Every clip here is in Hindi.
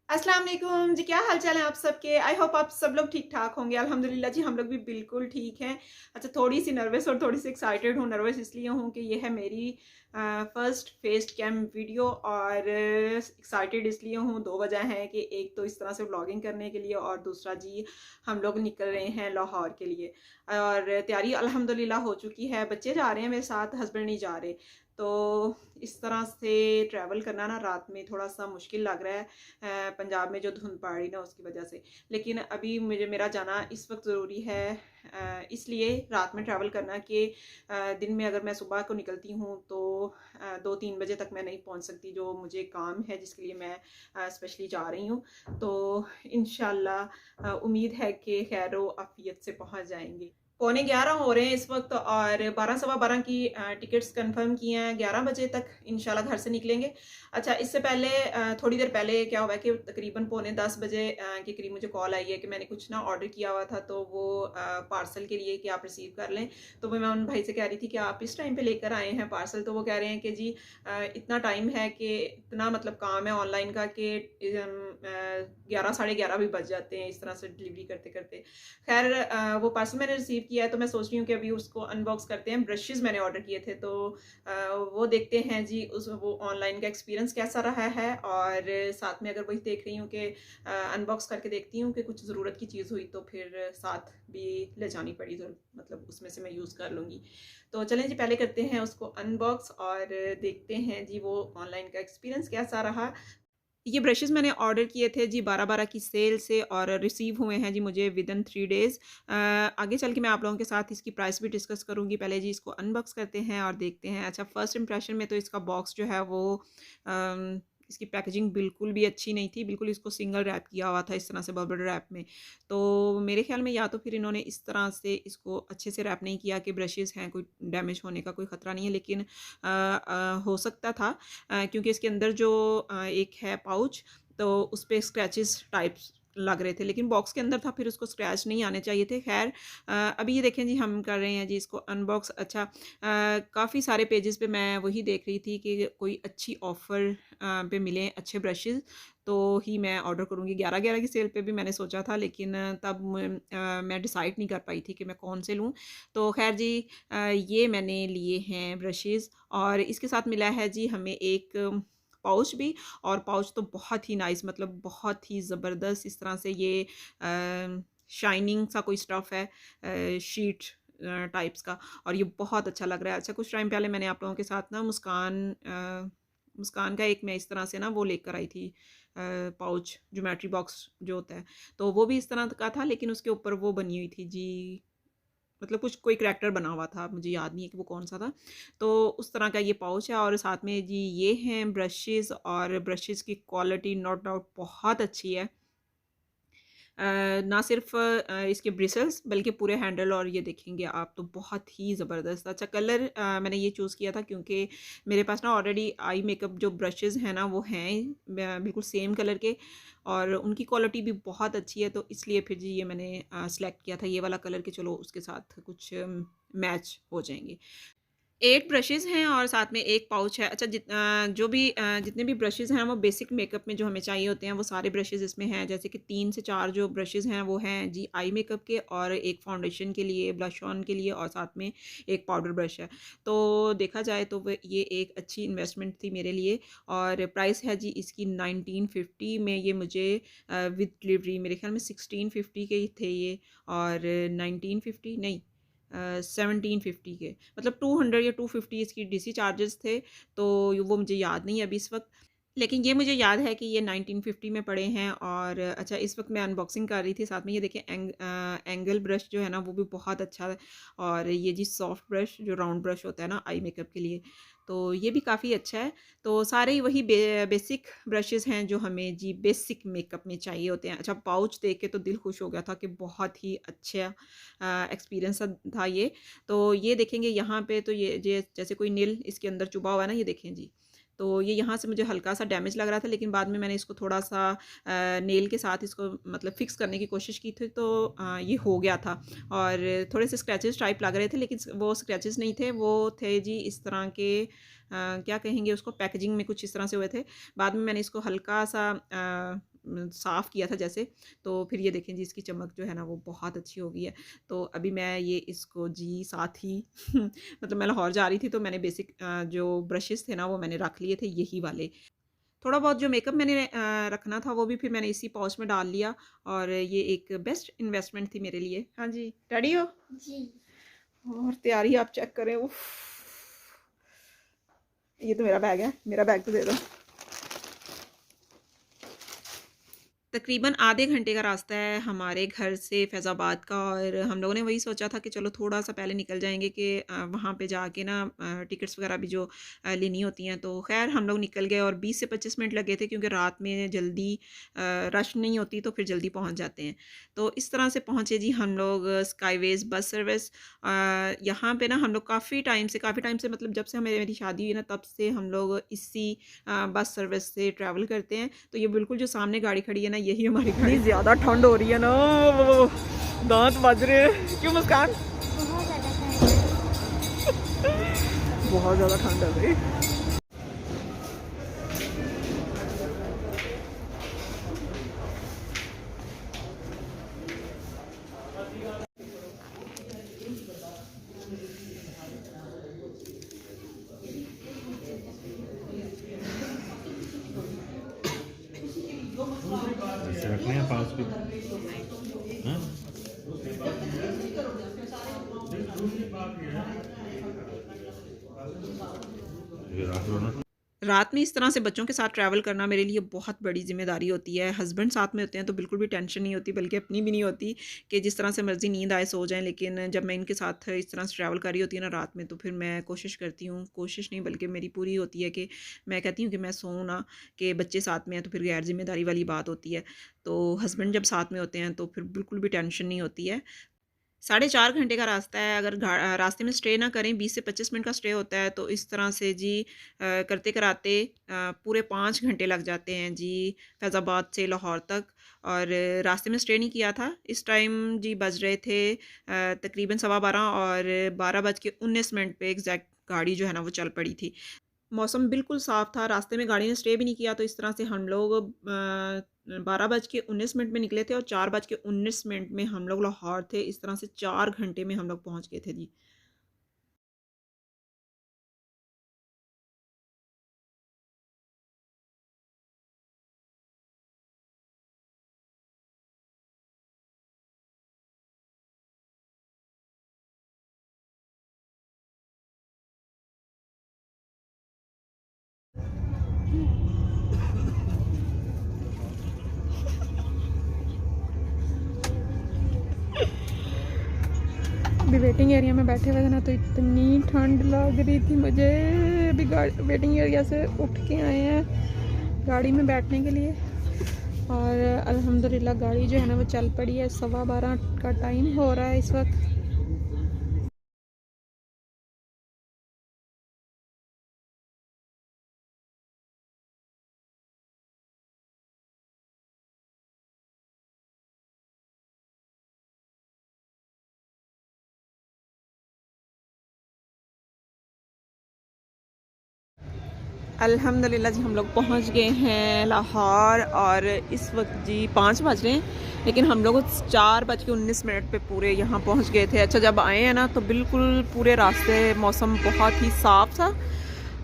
अस्सलाम वालेकुम जी, क्या हाल चाल है आप सबके। आई होप आप सब लोग ठीक ठाक होंगे। अल्हम्दुलिल्लाह जी, हम लोग भी बिल्कुल ठीक हैं। अच्छा, थोड़ी सी नर्वस और थोड़ी सी एक्साइटेड हूँ। नर्वस इसलिए हूँ कि ये है मेरी फर्स्ट फेस कैम वीडियो, और एक्साइटेड इसलिए हूँ, दो वजह हैं कि एक तो इस तरह से व्लॉगिंग करने के लिए, और दूसरा जी हम लोग निकल रहे हैं लाहौर के लिए। और तैयारी अल्हम्दुलिल्लाह हो चुकी है। बच्चे जा रहे हैं मेरे साथ, हस्बैंड नहीं जा रहे। तो इस तरह से ट्रैवल करना ना रात में थोड़ा सा मुश्किल लग रहा है, पंजाब में जो धुंध पड़ी ना उसकी वजह से। लेकिन अभी मेरा जाना इस वक्त ज़रूरी है, इसलिए रात में ट्रैवल करना कि दिन में अगर मैं सुबह को निकलती हूँ तो 2-3 बजे तक मैं नहीं पहुँच सकती, जो मुझे काम है जिसके लिए मैं स्पेशली जा रही हूँ। तो इंशाल्लाह उम्मीद है कि खैर आफियत से पहुँच जाएंगे। 11:45 हो रहे हैं इस वक्त, और 12 सवा 12 की टिकट्स कंफर्म किए हैं। 11 बजे तक इंशाल्लाह घर से निकलेंगे। अच्छा, इससे पहले थोड़ी देर पहले क्या हुआ है कि तकरीबन पौने 10 बजे के करीब मुझे कॉल आई है कि मैंने कुछ ना ऑर्डर किया हुआ था, तो वो पार्सल के लिए कि आप रिसीव कर लें। तो वो मैं उन भाई से कह रही थी कि आप इस टाइम पे लेकर आए हैं पार्सल। तो वो कह रहे हैं कि जी इतना टाइम है कि इतना मतलब काम है ऑनलाइन का कि 11 साढ़े 11 भी बज जाते हैं इस तरह से डिलीवरी करते करते। खैर वो पार्सल मैंने रिसीव किया है, तो मैं सोच रही हूँ कि अभी उसको अनबॉक्स करते हैं। ब्रशेज़ मैंने ऑर्डर किए थे, तो वो देखते हैं जी उस वो ऑनलाइन का एक्सपीरियंस कैसा रहा है। और साथ में अगर वही देख रही हूँ कि अनबॉक्स करके देखती हूँ कि कुछ ज़रूरत की चीज़ हुई तो फिर साथ भी ले जानी पड़ी, तो मतलब उसमें से मैं यूज़ कर लूँगी। तो चलें जी, पहले करते हैं उसको अनबॉक्स और देखते हैं जी वो ऑनलाइन का एक्सपीरियंस कैसा रहा। ये ब्रशेज़ मैंने ऑर्डर किए थे जी 12-12 की सेल से, और रिसीव हुए हैं जी मुझे विदिन 3 डेज़। आगे चल के मैं आप लोगों के साथ इसकी प्राइस भी डिस्कस करूँगी। पहले जी इसको अनबॉक्स करते हैं और देखते हैं। अच्छा, फर्स्ट इंप्रेशन में तो इसका बॉक्स जो है वो इसकी पैकेजिंग बिल्कुल भी अच्छी नहीं थी। बिल्कुल इसको सिंगल रैप किया हुआ था इस तरह से बबल रैप में। तो मेरे ख़्याल में या तो फिर इन्होंने इस तरह से इसको अच्छे से रैप नहीं किया कि ब्रशेज़ हैं, कोई डैमेज होने का कोई ख़तरा नहीं है। लेकिन हो सकता था क्योंकि इसके अंदर जो एक है पाउच, तो उस पे स्क्रैचेस टाइप्स लग रहे थे, लेकिन बॉक्स के अंदर था, फिर उसको स्क्रैच नहीं आने चाहिए थे। ख़ैर अभी ये देखें जी, हम कर रहे हैं जी इसको अनबॉक्स। अच्छा, काफ़ी सारे पेजेस पे मैं वही देख रही थी कि कोई अच्छी ऑफ़र पे मिले अच्छे ब्रशेज़ तो ही मैं ऑर्डर करूँगी। 11-11 की सेल पे भी मैंने सोचा था, लेकिन तब मैं डिसाइड नहीं कर पाई थी कि मैं कौन से लूँ। तो ख़ैर जी ये मैंने लिए हैं ब्रशेज़, और इसके साथ मिला है जी हमें एक पाउच भी। और पाउच तो बहुत ही नाइस, मतलब बहुत ही ज़बरदस्त इस तरह से ये शाइनिंग सा कोई स्टफ़ है, शीट टाइप्स का, और ये बहुत अच्छा लग रहा है। अच्छा, कुछ टाइम पहले मैंने आप लोगों के साथ ना मुस्कान का एक मैं इस तरह से ना वो लेकर आई थी पाउच, ज्योमेट्री बॉक्स जो होता है, तो वो भी इस तरह का था, लेकिन उसके ऊपर वो बनी हुई थी जी, मतलब कुछ कोई करैक्टर बना हुआ था, मुझे याद नहीं है कि वो कौन-सा था। तो उस तरह का ये पाउच है, और साथ में जी ये हैं ब्रशेज़, और ब्रशेज़ की क्वालिटी नो डाउट बहुत अच्छी है। ना सिर्फ़ इसके ब्रिसल्स बल्कि पूरे हैंडल, और ये देखेंगे आप तो बहुत ही ज़बरदस्त। अच्छा, कलर मैंने ये चूज़ किया था क्योंकि मेरे पास ना ऑलरेडी आई मेकअप जो ब्रशेज़ हैं ना वो हैं बिल्कुल सेम कलर के, और उनकी क्वालिटी भी बहुत अच्छी है, तो इसलिए फिर जी ये मैंने सेलेक्ट किया था ये वाला कलर कि चलो उसके साथ कुछ मैच हो जाएँगे। 8 ब्रशेज़ हैं और साथ में 1 पाउच है। अच्छा, जो भी जितने भी ब्रशेज़ हैं वो बेसिक मेकअप में जो हमें चाहिए होते हैं वो सारे ब्रशेज़ इसमें हैं। जैसे कि 3 से 4 जो ब्रशेज़ हैं वो हैं जी आई मेकअप के, और एक फाउंडेशन के लिए, ब्लश ऑन के लिए, और साथ में एक पाउडर ब्रश है। तो देखा जाए तो वो ये एक अच्छी इन्वेस्टमेंट थी मेरे लिए, और प्राइस है जी इसकी 1950 में। ये मुझे विद डिलीवरी मेरे ख़्याल में 1650 के ही थे ये, और 1950 नहीं 1750 के, मतलब 200 या 250 इसकी डीसी चार्जेस थे, तो वो मुझे याद नहीं है अभी इस वक़्त। लेकिन ये मुझे याद है कि ये 1950 में पड़े हैं। और अच्छा, इस वक़्त मैं अनबॉक्सिंग कर रही थी, साथ में ये देखिए एंगल ब्रश जो है ना वो भी बहुत अच्छा है, और ये जी सॉफ्ट ब्रश जो राउंड ब्रश होता है ना आई मेकअप के लिए, तो ये भी काफ़ी अच्छा है। तो सारे ही वही बेसिक ब्रशेज़ हैं जो हमें जी बेसिक मेकअप में चाहिए होते हैं। अच्छा, पाउच देख के तो दिल खुश हो गया था कि बहुत ही अच्छा एक्सपीरियंस था ये। तो ये देखेंगे यहाँ पे, तो ये जैसे कोई नील इसके अंदर चुभा हुआ है ना, ये देखें जी। तो ये यहाँ से मुझे हल्का-सा डैमेज लग रहा था, लेकिन बाद में मैंने इसको थोड़ा-सा नेल के साथ इसको मतलब फ़िक्स करने की कोशिश की थी, तो ये हो गया था। और थोड़े से स्क्रैचेस टाइप लग रहे थे, लेकिन वो स्क्रैचेस नहीं थे, वो थे जी इस तरह के क्या कहेंगे उसको, पैकेजिंग में कुछ इस तरह से हुए थे। बाद में मैंने इसको हल्का-सा साफ़ किया था जैसे, तो फिर ये देखें जी इसकी चमक जो है ना वो बहुत अच्छी हो गई है। तो अभी मैं ये इसको जी साथ ही मतलब मैं लाहौर जा रही थी तो मैंने बेसिक जो ब्रशेज़ थे ना वो मैंने रख लिए थे यही वाले। थोड़ा बहुत जो मेकअप मैंने रखना था वो भी फिर मैंने इसी पाउच में डाल लिया और ये एक बेस्ट इन्वेस्टमेंट थी मेरे लिए। हाँ जी, रेडी हो? जी। और तैयारी आप चेक करें। उफ, ये तो मेरा बैग है, मेरा बैग तो दे दो। तकरीबन आधे घंटे का रास्ता है हमारे घर से फैज़ाबाद का और हम लोगों ने वही सोचा था कि चलो थोड़ा सा पहले निकल जाएंगे कि वहाँ पे जाके ना टिकट्स वगैरह भी जो लेनी होती हैं। तो खैर हम लोग निकल गए और 20 से 25 मिनट लगे थे क्योंकि रात में जल्दी रश नहीं होती तो फिर जल्दी पहुँच जाते हैं। तो इस तरह से पहुँचे जी हम लोग स्काईवेज़ बस सर्विस। यहाँ पे ना हम लोग काफ़ी टाइम से मतलब जब से मेरी शादी हुई ना तब से हम लोग इसी बस सर्विस से ट्रैवल करते हैं। तो ये बिल्कुल जो सामने गाड़ी खड़ी है ना यही हमारी गाड़ी। इतनी ज़्यादा ठंड हो रही है ना, वो दांत बज रहे हैं। क्यों मुस्कान? बहुत ज़्यादा ठंड है भाई। रखने हैं पास भी। हाँ? ये रख लो ना। रात में इस तरह से बच्चों के साथ ट्रैवल करना मेरे लिए बहुत बड़ी ज़िम्मेदारी होती है। हस्बैंड साथ में होते हैं तो बिल्कुल भी टेंशन नहीं होती, बल्कि अपनी भी नहीं होती कि जिस तरह से मर्ज़ी नींद आए सो जाएं। लेकिन जब मैं इनके साथ इस तरह से ट्रैवल कर रही होती है ना रात में तो फिर मैं कोशिश करती हूँ, कोशिश नहीं बल्कि मेरी पूरी होती है कि मैं कहती हूँ कि मैं सोऊं ना, कि बच्चे साथ में हैं तो फिर गैर ज़िम्मेदारी वाली बात होती है। तो हस्बैंड जब साथ में होते हैं तो फिर बिल्कुल भी टेंशन नहीं होती है। 4.5 घंटे का रास्ता है। अगर रास्ते में स्टे ना करें, 20 से 25 मिनट का स्टे होता है तो इस तरह से जी करते कराते पूरे 5 घंटे लग जाते हैं जी फैज़ाबाद से लाहौर तक। और रास्ते में स्टे नहीं किया था। इस टाइम जी बज रहे थे तकरीबन 12:15 और 12:19 पे एग्जैक्ट गाड़ी जो है ना वो चल पड़ी थी। मौसम बिल्कुल साफ़ था, रास्ते में गाड़ी ने स्टे भी नहीं किया। तो इस तरह से हम लोग 12:19 में निकले थे और 4:19 में हम लोग लाहौर थे। इस तरह से 4 घंटे में हम लोग पहुँच गए थे जी। अभी वेटिंग एरिया में बैठे हुए थे ना तो इतनी ठंड लग रही थी मुझे। अभी वेटिंग एरिया से उठ के आए हैं गाड़ी में बैठने के लिए और अल्हम्दुलिल्लाह गाड़ी जो है ना वो चल पड़ी है। 12:15 का टाइम हो रहा है इस वक्त। अल्हम्दुलिल्लाह जी हम लोग पहुंच गए हैं लाहौर और इस वक्त जी 5 बज रहे हैं, लेकिन हम लोग 4:19 पे पूरे यहाँ पहुंच गए थे। अच्छा जब आए हैं ना तो बिल्कुल पूरे रास्ते मौसम बहुत ही साफ़ था।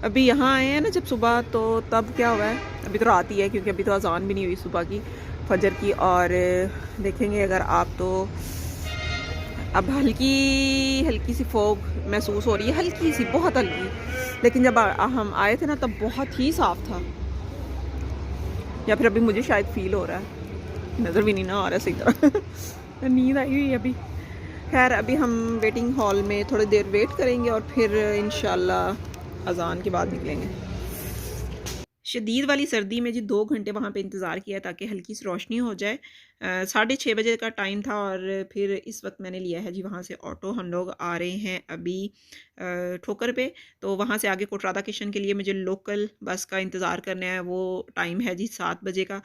अभी यहाँ आए हैं ना जब सुबह तो तब क्या हुआ है, अभी तो रात ही है क्योंकि अभी तो अजान भी नहीं हुई सुबह की फजर की। और देखेंगे अगर आप तो अब हल्की हल्की सी फॉग महसूस हो रही है, हल्की सी, बहुत हल्की। लेकिन जब हम आए थे ना तब बहुत ही साफ़ था, या फिर अभी मुझे शायद फ़ील हो रहा है, नज़र भी नहीं ना आ रहा सही तरह। नींद आई हुई है अभी। खैर अभी हम वेटिंग हॉल में थोड़ी देर वेट करेंगे और फिर इंशाल्लाह अज़ान के बाद निकलेंगे। शदीद वाली सर्दी में जी 2 घंटे वहाँ पे इंतज़ार किया ताकि हल्की सी रोशनी हो जाए। 6:30 बजे का टाइम था और फिर इस वक्त मैंने लिया है जी वहाँ से ऑटो। हम लोग आ रहे हैं अभी ठोकर पे, तो वहाँ से आगे कोटरादा किशन के लिए मुझे लोकल बस का इंतज़ार करना है। वो टाइम है जी 7 बजे का।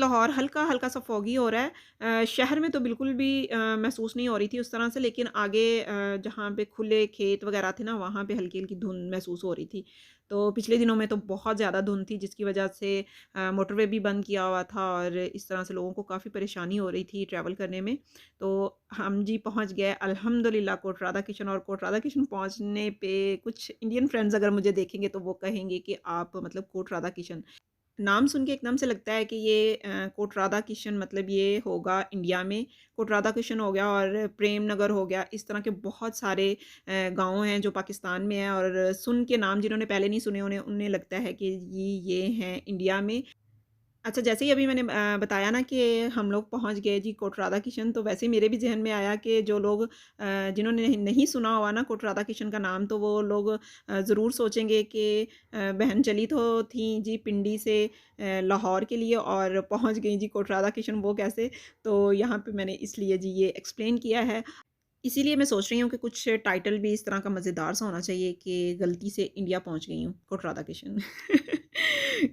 लाहौर हल्का हल्का सा फॉगी हो रहा है। शहर में तो बिल्कुल भी महसूस नहीं हो रही थी उस तरह से, लेकिन आगे जहाँ पे खुले खेत वगैरह थे ना, वहाँ पे हल्की हल्की धुंध महसूस हो रही थी। तो पिछले दिनों में तो बहुत ज़्यादा धुंध थी, जिसकी वजह से मोटरवे भी बंद किया हुआ था और इस तरह से लोगों को काफ़ी परेशानी हो रही थी ट्रैवल करने में। तो हम जी पहुँच गए अल्हम्दुलिल्लाह कोटरादा किचन, और कोटरादा किचन पहुँचने पे कुछ इंडियन फ्रेंड्स अगर मुझे देखेंगे तो वो कहेंगे कि आप मतलब कोटरादा किचन, नाम सुन के एकदम से लगता है कि ये कोटरादा किशन मतलब ये होगा इंडिया में। कोटरादा किशन हो गया और प्रेम नगर हो गया, इस तरह के बहुत सारे गाँव हैं जो पाकिस्तान में हैं, और सुन के नाम जिन्होंने पहले नहीं सुने उन्हें उन्हें लगता है कि ये हैं इंडिया में। अच्छा, जैसे ही अभी मैंने बताया ना कि हम लोग पहुँच गए जी कोटरादा किचन, तो वैसे ही मेरे भी ज़हन में आया कि जो लोग जिन्होंने नहीं सुना हुआ ना कोटरादा किचन का नाम, तो वो लोग ज़रूर सोचेंगे कि बहन चली तो थी जी पिंडी से लाहौर के लिए और पहुँच गई जी कोटरादा किचन, वो कैसे? तो यहाँ पे मैंने इसलिए जी ये एक्सप्लेन किया है। इसीलिए मैं सोच रही हूँ कि कुछ टाइटल भी इस तरह का मज़ेदार सा होना चाहिए कि गलती से इंडिया पहुँच गई हूँ, कोटरादा किशन।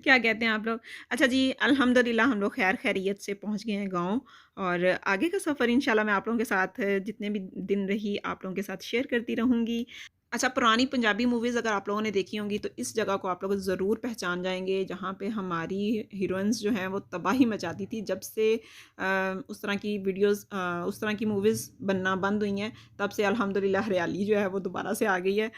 क्या कहते हैं आप लोग? अच्छा जी, अल्हम्दुलिल्लाह हम लोग खैर खैरियत से पहुँच गए हैं गाँव, और आगे का सफ़र इंशाल्लाह मैं आप लोगों के साथ जितने भी दिन रही आप लोगों के साथ शेयर करती रहूँगी। अच्छा, पुरानी पंजाबी मूवीज़ अगर आप लोगों ने देखी होंगी तो इस जगह को आप लोग ज़रूर पहचान जाएँगे, जहाँ पे हमारी हीरोइन्स जो हैं वो तबाही मचाती थी। जब से उस तरह की वीडियोज़ उस तरह की मूवीज़ बनना बंद हुई हैं, तब से अल्हम्दुलिल्लाह हरियाली जो है वो दोबारा से आ गई है।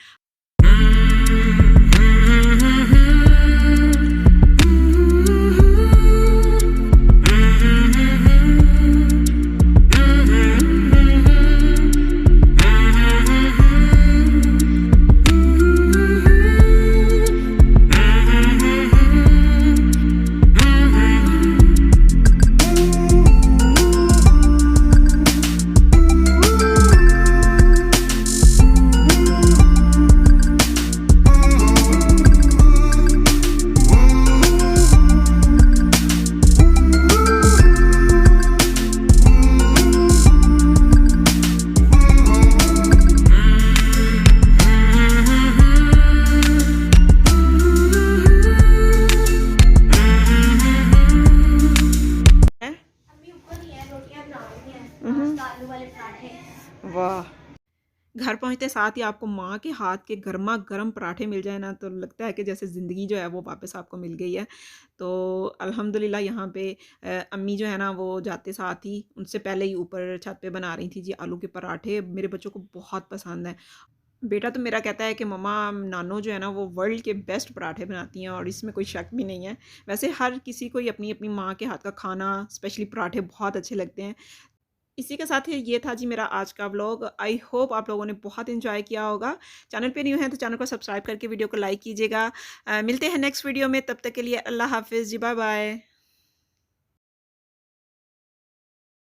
वाह! घर पहुँचते साथ ही आपको माँ के हाथ के गरमा-गरम पराठे मिल जाए ना, तो लगता है कि जैसे ज़िंदगी जो है वो वापस आपको मिल गई है। तो अल्हम्दुलिल्लाह यहाँ पे अम्मी जो है ना वो जाते साथ ही उनसे पहले ही ऊपर छत पे बना रही थी जी आलू के पराठे, मेरे बच्चों को बहुत पसंद है। बेटा तो मेरा कहता है कि मम्मा नानो जो है ना वो वर्ल्ड के बेस्ट पराठे बनाती हैं, और इसमें कोई शक भी नहीं है। वैसे हर किसी को ही अपनी-अपनी माँ के हाथ का खाना, स्पेशली पराठे बहुत अच्छे लगते हैं। इसी के साथ ही ये था जी मेरा आज का व्लॉग। आई होप आप लोगों ने बहुत एंजॉय किया होगा। चैनल पे न्यू हैं तो चैनल को सब्सक्राइब करके वीडियो को लाइक कीजिएगा। मिलते हैं नेक्स्ट वीडियो में, तब तक के लिए अल्लाह हाफ़िज़ जी, बाय बाय।